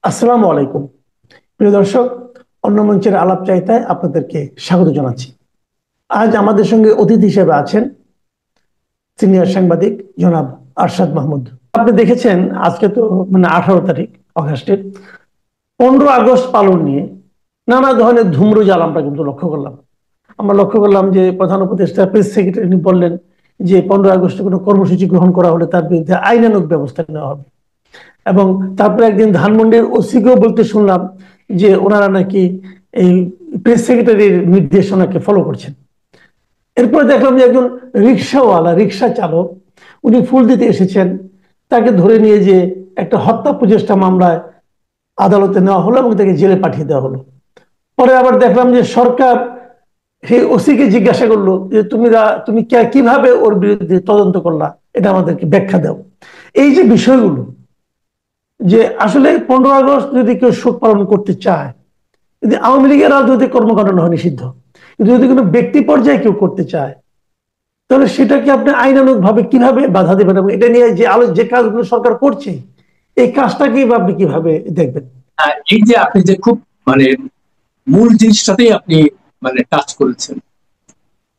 আসসালামু আলাইকুম। প্রিয় দর্শক, অন্য মঞ্চের আলাপ চাইতায় আপনাদেরকে স্বাগত জানাচ্ছি। আজ আমাদের সঙ্গে অতিথি হিসেবে আছেন সিনিয়র সাংবাদিক জনাব আরশাদ মাহমুদ। আপনি দেখেছেন আজকে তো 18 তারিখ অগাস্টের 15 আগস্ট পালন নিয়ে নানা ধরনের ধূম্রজাল আমরা কিন্তু লক্ষ্য করলাম যে প্রধান উপদেষ্টা প্রেস সেক্রেটারি বললেন যে 15 আগস্টে কোনো কর্মসূচি গ্রহণ করা হলে তার বিরুদ্ধে আইনানুগ ব্যবস্থা নেওয়া হবে। এবং তারপরে একদিন ধানমন্ডির ওসিকেও বলতে শুনলাম যে ওনারা নাকি এই প্রেস সেক্রেটারির নির্দেশনাকে ফলো করছেন। এরপরে দেখলাম যে একজন রিক্সাওয়ালা, রিক্সা চালক, উনি ফুল দিতে এসেছেন, তাকে ধরে নিয়ে যে একটা হত্যা প্রচেষ্টা মামলায় আদালতে নেওয়া হলো এবং তাকে জেলে পাঠিয়ে দেওয়া হলো। পরে আবার দেখলাম যে সরকার সেই ওসিকে জিজ্ঞাসা করলো যে তুমি কিভাবে ওর বিরুদ্ধে তদন্ত করলা, এটা আমাদেরকে ব্যাখ্যা দাও। এই যে বিষয়গুলো, যে আসলে 15 আগস্ট যদি কেউ শোক পালন করতে চায়, যদি আওয়ামী লীগের রাজনৈতিক কর্মকাণ্ড হয় নিষিদ্ধ, কিন্তু যদি কোনো ব্যক্তি পর্যায়ে কেউ করতে চায়, তাহলে সেটাকে আপনি আইনানুগ ভাবে কিভাবে বাধা দেবেন? এবং এটা নিয়ে যে কাজগুলো সরকার করছে, এই কাজটাকে আপনি কিভাবে দেখবেন? এই যে আপনি যে খুব মানে মূল জিনিসটাতেই আপনি টাচ করেছেন।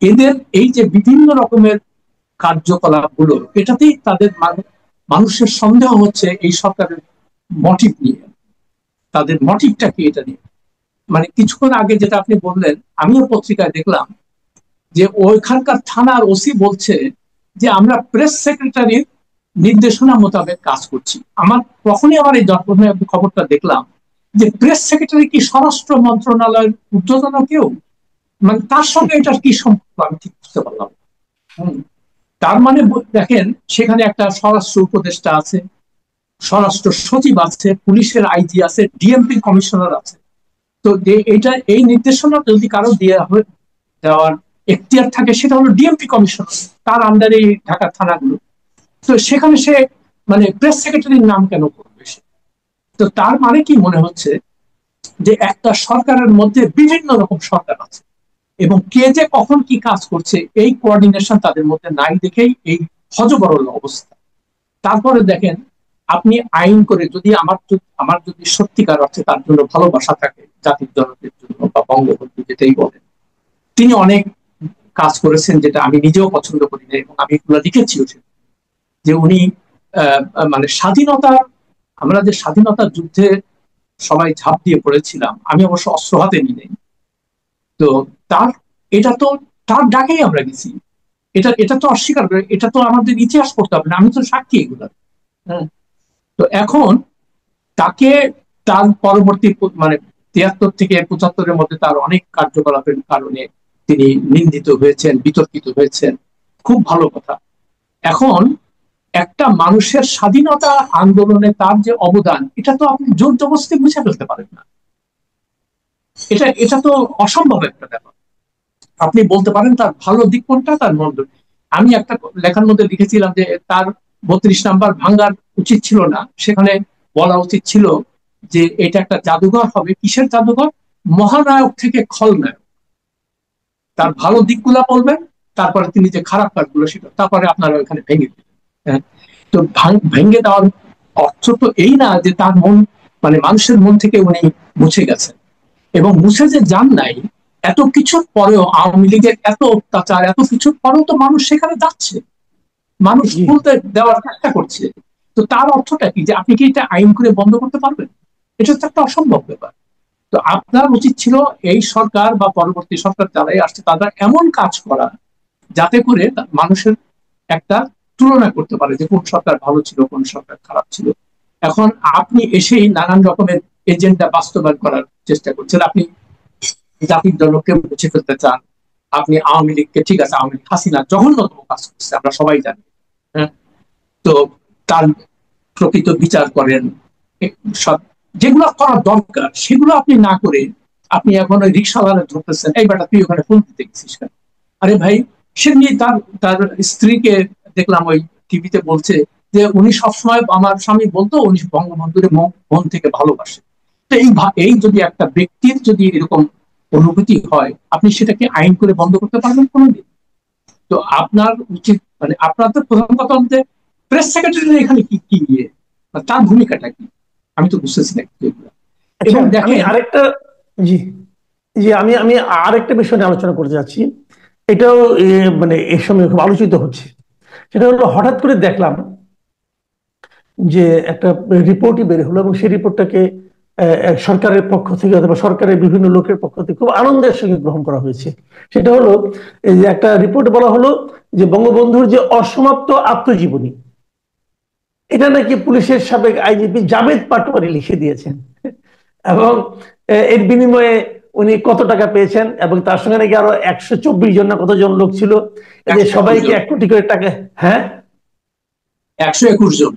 এদের এই যে বিভিন্ন রকমের কার্যকলাপ গুলো, এটাতেই তাদের মানুষের সন্দেহ হচ্ছে এই সরকারের মোটিভ নিয়ে। তাদের মোটিভটা কি এটা নিয়ে? কিছুক্ষণ আগে যেটা আপনি বললেন, আমিও পত্রিকায় দেখলাম যে ওইখানকার থানার ওসি বলছে যে আমরা প্রেস সেক্রেটারির নির্দেশনা মোতাবেক কাজ করছি। আমার এই খবরটা দেখলাম যে প্রেস সেক্রেটারি কি স্বরাষ্ট্র মন্ত্রণালয়ের ঊর্ধ্বতন কেউ? তার সঙ্গে এটার কি সম্পর্ক আমি ঠিক বুঝতে পারলাম না। হুম। তার দেখেন, সেখানে একটা স্বরাষ্ট্র উপদেষ্টা আছে, স্বরাষ্ট্র সচিব আছে, পুলিশের আইজি আছে, ডিএমপি কমিশনার আছে। তো এই নির্দেশনা যদি কারো দেওয়ার এখতিয়ার থাকে, সেটা হলো ডিএমপি কমিশনার, তার আন্ডারে ঢাকার থানাগুলো। তো সেখানে সে প্রেস সেক্রেটারির নাম কেন করবে সে? তো তার কি মনে হচ্ছে যে একটা সরকারের মধ্যে বিভিন্ন রকম সরকার আছে, এবং কে যে কখন কি কাজ করছে এই কোঅর্ডিনেশন তাদের মধ্যে নাই, দেখেই এই হযবরল অবস্থা। তারপরে দেখেন, আপনি আইন করে যদি আমার যদি সত্যিকার অর্থে তার জন্য ভালোবাসা থাকে, জাতির জনকের জন্য বা বঙ্গবন্ধু যেটাই বলেন, তিনি অনেক কাজ করেছেন যেটা আমি নিজেও পছন্দ করি না, এবং আমি এগুলো লিখেছিও। যে উনি স্বাধীনতা, আমরা যে স্বাধীনতার যুদ্ধে সবাই ঝাঁপ দিয়ে পড়েছিলাম, আমি অবশ্য অস্ত্র হাতে নিই নাই। তো তার এটা তো তার ডাকেই আমরা গেছি। এটা তো অস্বীকার করে, এটা তো আমাদের ইতিহাস পড়তে হবে না, আমি তো সাক্ষী এগুলো। হ্যাঁ। তো এখন তাকে তার পরবর্তী 73 থেকে 75-এর মধ্যে তার অনেক কার্যকলাপের কারণে তিনি নিন্দিত হয়েছেন, বিতর্কিত হয়েছেন, খুব ভালো কথা। এখন একটা মানুষের স্বাধীনতা আন্দোলনে তার যে অবদান, এটা তো আপনি জোর জবরদস্তি মুছে ফেলতে পারেন না। এটা তো অসম্ভব একটা ব্যাপার। আপনি বলতে পারেন তার ভালো দিক কোনটা, তার মন্দ। আমি একটা লেখার মধ্যে লিখেছিলাম যে তার 32 নাম্বার ভাঙ্গার উচিত ছিল না, সেখানে বলা উচিত ছিল যে এটা একটা জাদুঘর হবে। কিসের জাদুঘর? মহানায়ক থেকে খলনায়ক। তার ভালো দিকগুলা বলবেন, তারপরে তিনি যে খারাপ কাজগুলো সেটা, তারপরে আপনারা ওখানে ভেঙে দিবেন। হ্যাঁ। তো ভেঙে দেওয়ার অর্থ তো এই না যে তার মন, মানুষের মন থেকে উনি মুছে গেছেন। এবং মুছে যে যান নাই, এত কিছুর পরেও, আওয়ামী লীগের এত অত্যাচার, এত কিছুর পরেও তো মানুষ সেখানে যাচ্ছে, মানুষ জি। বলতে দেওয়ার চেষ্টা করছে। তো তার অর্থটা কি, যে আপনি কি এটা আইন করে বন্ধ করতে পারবেন? এটা তো একটা অসম্ভব ব্যাপার। তো আপনার উচিত ছিল এই সরকার বা পরবর্তী সরকার যারাই আসছে, তাদের এমন কাজ করা যাতে করে মানুষের একটা তুলনা করতে পারে যে কোন সরকার ভালো ছিল, কোন সরকার খারাপ ছিল। এখন আপনি এসেই নানান রকমের এজেন্ডা বাস্তবায়ন করার চেষ্টা করছেন। আপনি জাতির দলকে মুছে ফেলতে চান, আপনি আওয়ামী লীগকে, ঠিক আছে, আওয়ামী লীগ হাসিনা জঘন্যতম কাজ করছে, আমরা সবাই জানি। হ্যাঁ। তো তার প্রকৃত বিচার করেন, সব যেগুলো করা দরকার সেগুলো আপনি না করে আপনি এখন ওই রিক্সাওয়ালা ধরতেছেন, এই বেটা তুই ওখানে ফুল দিতে গেছিস কেন? আরে ভাই, সে নিয়ে তার তার স্ত্রীকে দেখলাম ওই টিভিতে বলছে যে উনি সবসময়, আমার স্বামী বলতো, উনি বঙ্গবন্ধুর মন থেকে ভালোবাসে। তো এই যদি একটা ব্যক্তির যদি এরকম অনুভূতি হয়, আপনি সেটাকে আইন করে বন্ধ করতে পারবেন কোনোদিন? তো আপনার উচিত, আপনার তো প্রধান কথা হচ্ছে প্রেস সেক্রেটারি এখানে কি কি নিয়ে, তার ভূমিকাটা কি? আমি তো বুঝতেছি না এগুলো। আচ্ছা, এবং আমি দেখেন আরেকটা, জি জি, আমি আরেকটা বিষয় নিয়ে আলোচনা করতে যাচ্ছি। এটাও মানে এই সময় খুব আলোচিত হচ্ছে। সেটা হলো, হঠাৎ করে দেখলাম যে একটা রিপোর্টই বের হলো, এবং সেই রিপোর্টটাকে সরকারের পক্ষ থেকে অথবা সরকারের বিভিন্ন লোকের পক্ষ থেকে খুব আনন্দের সঙ্গে গ্রহণ করা হয়েছে। সেটা হলো, এই যে একটা রিপোর্টে বলা হলো যে বঙ্গবন্ধুর যে অসমাপ্ত আত্মজীবনী, এটা নাকি পুলিশের সাবেক আইজিপি জাভেদ পাটোয়ারি লিখে দিয়েছেন। এবং এর বিনিময়ে উনি কত টাকা পেয়েছেন, এবং তার সঙ্গে নাকি আরো 124 জন না কতজন লোক ছিল, এদের 121 সবাইকে জন, 1 কোটি করে টাকা। হ্যাঁ, 121 জন।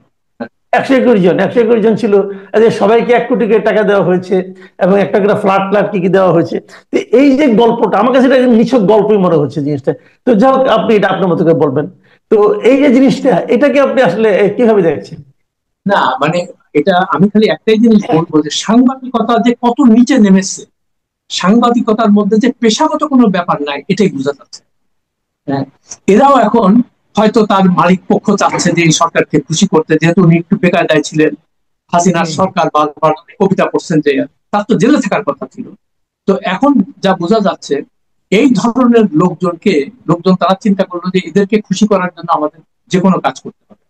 121 জন, 121 জন ছিল, এদের সবাইকে 1 কোটি করে টাকা দেওয়া হয়েছে, এবং একটা করে ফ্ল্যাট ফ্ল্যাট কি কি দেওয়া হয়েছে। তো এই যে গল্পটা, আমার কাছে এটা নিছক গল্পই মনে হচ্ছে জিনিসটা। তো যাই হোক, আপনি এটা আপনার মতো করে বলবেন। তো এই যে জিনিসটা, এটাকে আপনি আসলে কিভাবে দেখছেন? না মানে এটা আমি খালি একটাই জিনিস বলবো, যে সাংবাদিকতা যে কত নিচে নেমেছে, সাংবাদিকতার মধ্যে যে পেশাগত কোনো ব্যাপার নাই, এটাই বোঝা যাচ্ছে। হ্যাঁ, এরাও এখন হয়তো তার মালিক পক্ষ চাচ্ছে যে এই সরকারকে খুশি করতে, যেহেতু উনি একটু বেকায়দায় ছিলেন, হাসিনার সরকার বারবার কবিতা পড়ছেন যে তার তো জেলে থাকার কথা ছিল। তো এখন যা বোঝা যাচ্ছে, এই ধরনের লোকজন তারা চিন্তা করলো যে এদেরকে খুশি করার জন্য আমাদের যে কোনো কাজ করতে হবে।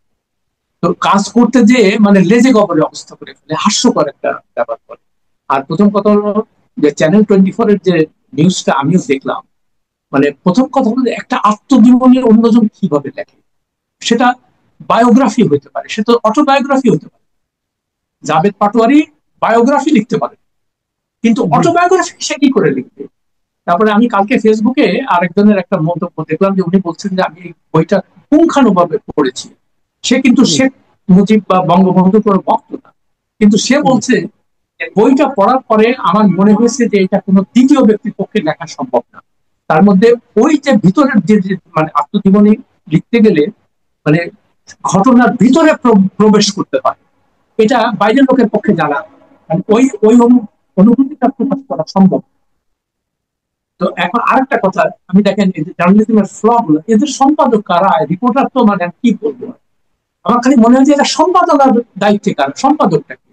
তো কাজ করতে যে মানে লেজে গবরে অবস্থা করে ফেলে, হাস্যকর একটা ব্যাপার করে। আর প্রথম কথা হলো যে চ্যানেল 24 এর যে নিউজটা আমিও দেখলাম, মানে প্রথম কথা হলো যে একটা আত্মজীবনী অন্যজন কিভাবে লেখে, সেটা বায়োগ্রাফি হতে পারে, সে তো অটোবায়োগ্রাফি হতে পারে। জাভেদ পাটোয়ারি বায়োগ্রাফি লিখতে পারে, কিন্তু জি অটোবায়োগ্রাফি সে কি করে লিখবে? তারপরে আমি কালকে ফেসবুকে আরেকজনের একটা মন্তব্য দেখলাম, যে উনি বলছেন যে আমি এই বইটা পুঙ্খানুভাবে পড়েছি। সে কিন্তু জি শেখ মুজিব বা বঙ্গবন্ধুর কোনো ভক্ত না, কিন্তু সে জি বলছে যে বইটা পড়ার পরে আমার মনে হয়েছে যে এটা কোনো দ্বিতীয় ব্যক্তির পক্ষে লেখা সম্ভব না। তার মধ্যে ওই যে ভিতরের মানে আত্মজীবনী লিখতে গেলে মানে ঘটনার ভিতরে প্রবেশ করতে হয়, এটা বাইরের লোকের পক্ষে জানা, মানে ওই ওই অনুভূতিটা প্রকাশ করা সম্ভব। তো এখন আরেকটা কথা, আমি দেখেন এই যে জার্নালিজমের ফ্ল গুলো, এদের সম্পাদক কারা, রিপোর্টার তো মানে আমি কি বলবো, আমার খালি মনে হয় যে এটা সম্পাদনার দায়িত্বে কার, সম্পাদকটা কি?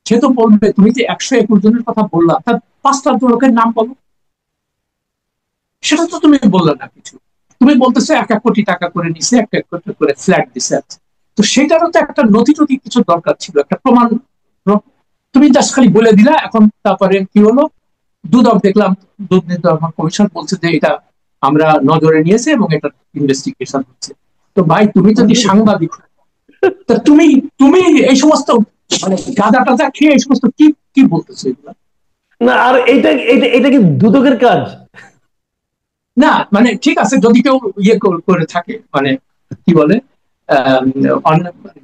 সে তো বলবে তুমি যে 121 জনের কথা বললা, তার 5টা লোকের নাম বলো। সেটা তো তুমি বললে না কিছু। তুমি বলতেছো 1 1 কোটি টাকা করে নিছে, 1 1 কোটি করে ফ্ল্যাট দিছে। তো সেটারও তো একটা নথি টথি কিছু দরকার ছিল, একটা প্রমাণ। তুমি জাস্ট খালি বলে দিলা। এখন তারপরে কি হলো, দুদক দেখলাম, দুর্নীতি দমন কমিশন বলছে যে এটা আমরা নজরে নিয়েছে এবং এটা ইনভেস্টিগেশন হচ্ছে। তো ভাই তুমি যদি সাংবাদিক, তা তুমি তুমি এই সমস্ত মানে গাঁজা টাজা খেয়ে এই সমস্ত কি কি বলতেছো এগুলা? না, আর এইটা এটা এটা কি দুদকের কাজ? না মানে ঠিক আছে, যদি কেউ ইয়ে করে থাকে, মানে কি বলে, আহ,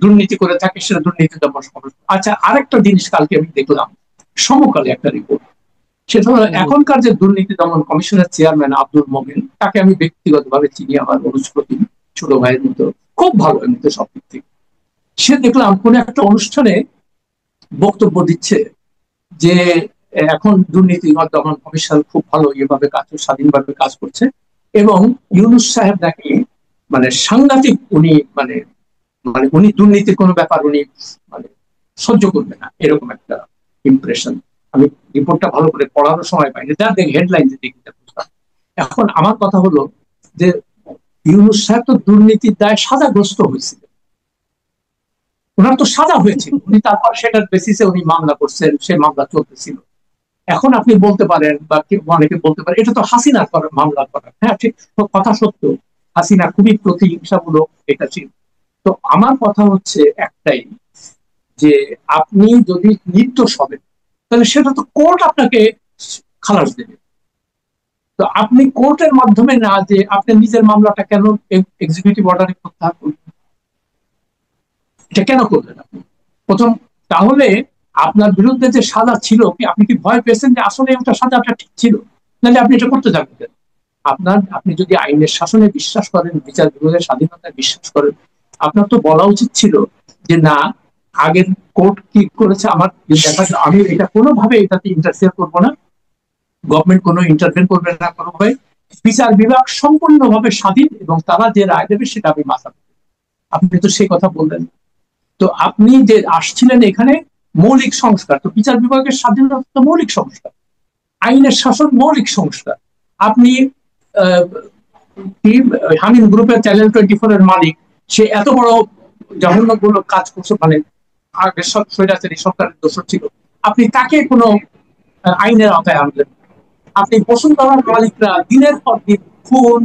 দুর্নীতি করে থাকে, সেটা দুর্নীতি দমন কমিশন। আচ্ছা, আরেকটা জিনিস কালকে আমি দেখলাম, সমকালে একটা রিপোর্ট। সেটা হলো জি এখনকার যে দুর্নীতি দমন কমিশনের চেয়ারম্যান আব্দুল মোমেন, তাকে আমি ব্যক্তিগতভাবে চিনি, আমার অনুষ্পতি ছোট ভাইয়ের মতো, খুব ভালো এমনিতে সব দিক থেকে। সে দেখলাম কোন একটা অনুষ্ঠানে বক্তব্য দিচ্ছে যে এখন দুর্নীতি দমন কমিশন খুব ভালো এভাবে কাজ, স্বাধীনভাবে কাজ করছে, এবং ইউনূস সাহেব নাকি মানে সাংঘাতিক, উনি মানে মানে উনি দুর্নীতির কোনো ব্যাপার উনি মানে সহ্য করবে না, এরকম একটা ইমপ্রেশন। আমি রিপোর্টটা ভালো করে পড়ানোর সময় পাইনি, যা দেখি হেডলাইন দেখতে বুঝলাম। এখন আমার কথা হলো যে ইউনূস সাহেব তো দুর্নীতির দায়ে সাজাগ্রস্ত হয়েছিল, ওনার তো সাজা হয়েছিল, উনি তারপর সেটার বেসিসে উনি মামলা করছেন, সে মামলা চলতেছিল। এখন আপনি বলতে পারেন বা অনেকে বলতে পারে এটা তো হাসিনার করা মামলা করা, হ্যাঁ ঠিক, কথা সত্য, হাসিনা খুবই প্রতিহিংসামূলক এটা ছিল। তো আমার কথা হচ্ছে একটাই, যে আপনি যদি নির্দোষ হবেন, তাহলে সেটা তো কোর্ট আপনাকে খালাস দেবে। তো আপনি কোর্টের মাধ্যমে না, যে আপনি নিজের মামলাটা কেন এক্সিকিউটিভ অর্ডারে প্রত্যাহার করবেন, এটা কেন করলেন আপনি প্রথম? তাহলে আপনার বিরুদ্ধে যে সাজা ছিল, কি আপনি কি ভয় পেয়েছেন যে আসলে ওটা সাজাটা ঠিক ছিল? নাহলে আপনি এটা করতে যাবেন? আপনি যদি আইনের শাসনে বিশ্বাস করেন, বিচার বিভাগের স্বাধীনতায় বিশ্বাস করেন, আপনার তো বলা উচিত ছিল যে না, আগের কোর্ট কি করেছে আমার দেখা, আমি এটা কোনোভাবে এটাতে ইন্টারফেয়ার করবো না, গভর্নমেন্ট কোনো ইন্টারভেন করবে না কোনোভাবে, বিচার বিভাগ সম্পূর্ণভাবে স্বাধীন এবং তারা যে রায় দেবে সেটা আমি মাথা। আপনি তো সেই কথা বললেন। তো আপনি যে আসছিলেন এখানে মৌলিক সংস্কার। তো বিচার বিভাগের স্বাধীনতা তো মৌলিক সংস্কার, আইনের শাসন মৌলিক সংস্কার। আপনি হামিম গ্রুপের চ্যানেল 24 এর মালিক, সে এত বড় জঘন্যমূলক কাজ করছে, মানে আগে স্বৈরাচারী সরকারের দোষর ছিল, আপনি তাকে কোনো আইনের আওতায় আনলেন? আপনি বসুন্ধরার মালিকরা দিনের পর দিন খুন,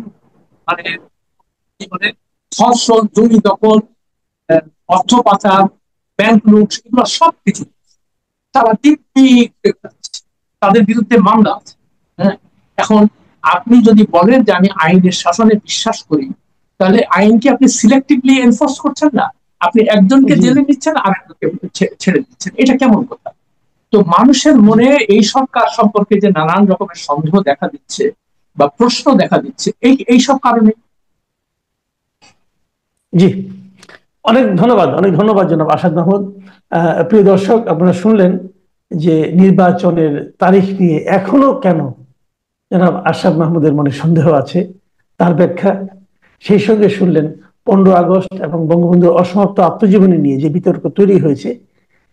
মানে কি বলে, ধর্ষণ, জমি দখল, অর্থ পাচার, ব্যাংক লুট, এগুলো সবকিছু তারা দিব্যি তাদের বিরুদ্ধে মামলা আছে। হ্যাঁ, এখন আপনি যদি বলেন যে আমি আইনের শাসনে বিশ্বাস করি, তাহলে আইনকে আপনি সিলেক্টিভলি এনফোর্স করছেন না, আপনি একজনকে জি জেলে নিচ্ছেন আর একজনকে ছেড়ে দিচ্ছেন। এটা কেমন কথা? তো মানুষের জি মনে এই সরকার সম্পর্কে যে নানান রকমের সন্দেহ দেখা দিচ্ছে বা প্রশ্ন দেখা দিচ্ছে, এই সব কারণে। জি, অনেক ধন্যবাদ, অনেক ধন্যবাদ জনাব আসাদ মাহমুদ। প্রিয় দর্শক, আপনারা শুনলেন যে নির্বাচনের তারিখ নিয়ে এখনো কেন জনাব আশরাফ মাহমুদের মনে সন্দেহ আছে, তার ব্যাখ্যা। সেই সঙ্গে শুনলেন 15 আগস্ট এবং বঙ্গবন্ধুর অসমাপ্ত আত্মজীবনী নিয়ে যে বিতর্ক তৈরি হয়েছে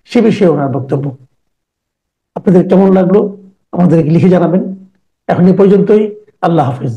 সে বিষয়ে ওনার বক্তব্য। আপনাদের কেমন লাগলো আমাদেরকে লিখে জানাবেন। এখন এ পর্যন্তই। আল্লাহ হাফিজ।